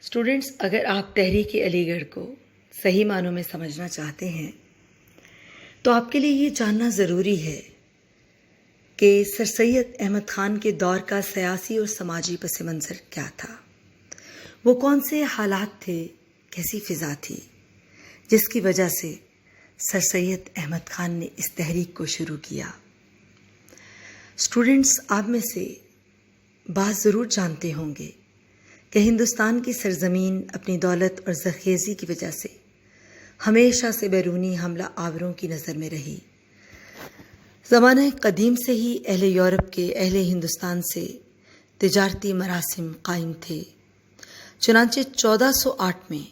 Students, اگر آپ تحریک علی گڑھ کو صحیح معنوں میں سمجھنا چاہتے ہیں تو آپ کے لیے یہ جاننا ضروری ہے کہ سر سید احمد خان کے دور کا سیاسی اور سماجی پس منظر کیا تھا، وہ کون سے حالات تھے، کیسی فضا تھی جس کی وجہ سے سر سید احمد خان نے اس تحریک کو شروع کیا۔ اسٹوڈینٹس، آپ میں سے بعض ضرور جانتے ہوں گے کہ ہندوستان کی سرزمین اپنی دولت اور زرخیزی کی وجہ سے ہمیشہ سے بیرونی حملہ آوروں کی نظر میں رہی۔ زمانہ قدیم سے ہی اہل یورپ کے اہل ہندوستان سے تجارتی مراسم قائم تھے۔ چنانچہ 1408 میں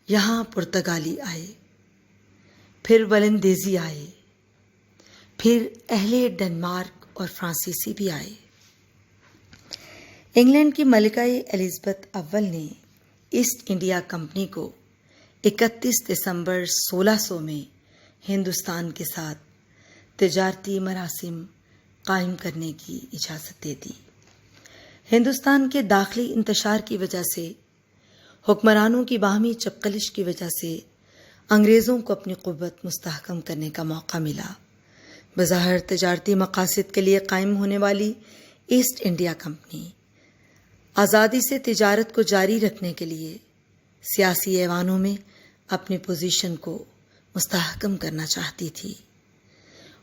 یہاں پرتگالی آئے، پھر ولندیزی آئے، پھر اہل ڈنمارک اور فرانسیسی بھی آئے۔ انگلینڈ کی ملکہ الزبتھ اول نے ایسٹ انڈیا کمپنی کو 31 دسمبر 1600 میں ہندوستان کے ساتھ تجارتی مراسم قائم کرنے کی اجازت دے دی۔ ہندوستان کے داخلی انتشار کی وجہ سے، حکمرانوں کی باہمی چپقلش کی وجہ سے انگریزوں کو اپنی قوت مستحکم کرنے کا موقع ملا۔ بظاہر تجارتی مقاصد کے لیے قائم ہونے والی ایسٹ انڈیا کمپنی آزادی سے تجارت کو جاری رکھنے کے لیے سیاسی ایوانوں میں اپنی پوزیشن کو مستحکم کرنا چاہتی تھی،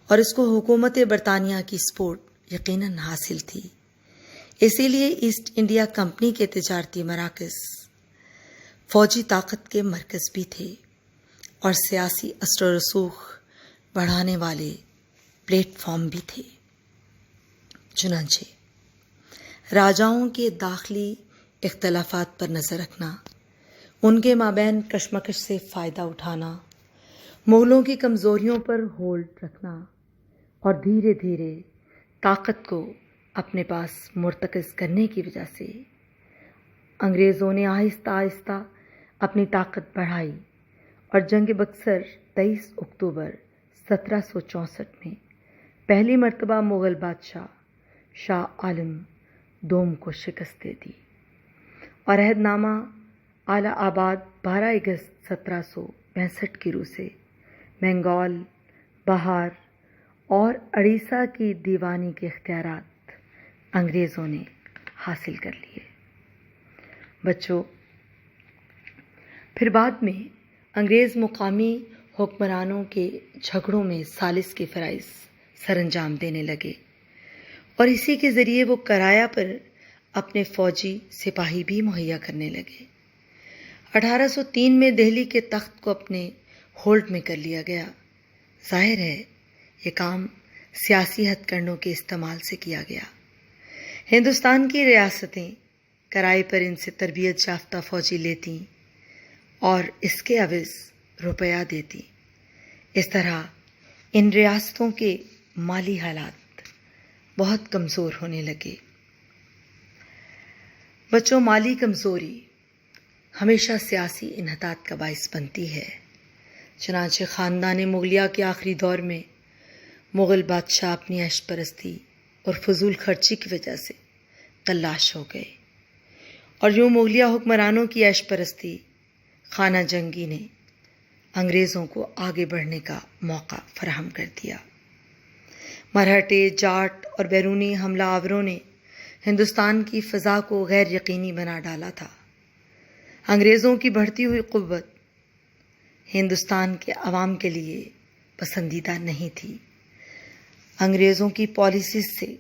اور اس کو حکومت برطانیہ کی سپورٹ یقیناً حاصل تھی۔ اسی لیے ایسٹ انڈیا کمپنی کے تجارتی مراکز فوجی طاقت کے مرکز بھی تھے اور سیاسی اثر و رسوخ بڑھانے والے پلیٹ فارم بھی تھے۔ چنانچہ راجاؤں کے داخلی اختلافات پر نظر رکھنا، ان کے مابین کشمکش سے فائدہ اٹھانا، مغلوں کی کمزوریوں پر ہولڈ رکھنا اور دھیرے دھیرے طاقت کو اپنے پاس مرتکز کرنے کی وجہ سے انگریزوں نے آہستہ آہستہ اپنی طاقت بڑھائی اور جنگ بکسر 23 اکتوبر 1764 میں پہلی مرتبہ مغل بادشاہ شاہ عالم دوم کو شکست دے دی، اور عہد نامہ اعلی آباد 12 اگست 1762 کی روح سے بنگال، بہار اور اڑیسہ کی دیوانی کے اختیارات انگریزوں نے حاصل کر لیے۔ بچوں، پھر بعد میں انگریز مقامی حکمرانوں کے جھگڑوں میں ثالث کے فرائض سر انجام دینے لگے، اور اسی کے ذریعے وہ کرایہ پر اپنے فوجی سپاہی بھی مہیا کرنے لگے۔ 1803 میں دہلی کے تخت کو اپنے ہولڈ میں کر لیا گیا۔ ظاہر ہے یہ کام سیاسی ہتھ کنڈوں کے استعمال سے کیا گیا۔ ہندوستان کی ریاستیں کرائے پر ان سے تربیت یافتہ فوجی لیتیں اور اس کے عوض روپیہ دیتی۔ اس طرح ان ریاستوں کے مالی حالات بہت کمزور ہونے لگے۔ بچوں، مالی کمزوری ہمیشہ سیاسی انحطاط کا باعث بنتی ہے۔ چنانچہ خاندان مغلیہ کے آخری دور میں مغل بادشاہ اپنی عیش پرستی اور فضول خرچی کی وجہ سے قلاش ہو گئے، اور یوں مغلیہ حکمرانوں کی عیش پرستی خانہ جنگی نے انگریزوں کو آگے بڑھنے کا موقع فراہم کر دیا۔ مرہٹے، جاٹ اور بیرونی حملہ آوروں نے ہندوستان کی فضا کو غیر یقینی بنا ڈالا تھا۔ انگریزوں کی بڑھتی ہوئی قوت ہندوستان کے عوام کے لیے پسندیدہ نہیں تھی۔ انگریزوں کی پالیسیز سے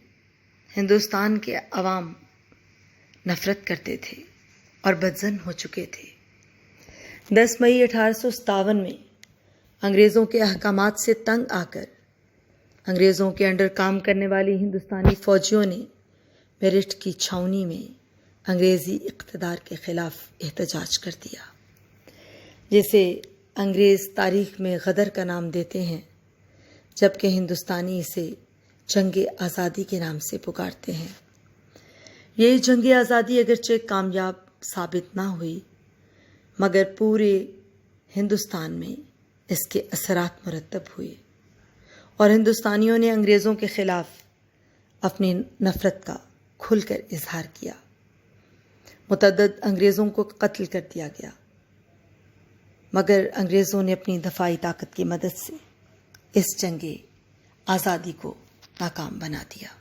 ہندوستان کے عوام نفرت کرتے تھے اور بدظن ہو چکے تھے۔ 10 مئی 1857 میں انگریزوں کے احکامات سے تنگ آ کر انگریزوں کے انڈر کام کرنے والی ہندوستانی فوجیوں نے میرٹھ کی چھاؤنی میں انگریزی اقتدار کے خلاف احتجاج کر دیا، جسے انگریز تاریخ میں غدر کا نام دیتے ہیں، جبکہ ہندوستانی اسے جنگ آزادی کے نام سے پکارتے ہیں۔ یہ جنگ آزادی اگرچہ کامیاب ثابت نہ ہوئی، مگر پورے ہندوستان میں اس کے اثرات مرتب ہوئے، اور ہندوستانیوں نے انگریزوں کے خلاف اپنی نفرت کا کھل کر اظہار کیا۔ متعدد انگریزوں کو قتل کر دیا گیا، مگر انگریزوں نے اپنی دفاعی طاقت کی مدد سے اس جنگ آزادی کو ناکام بنا دیا۔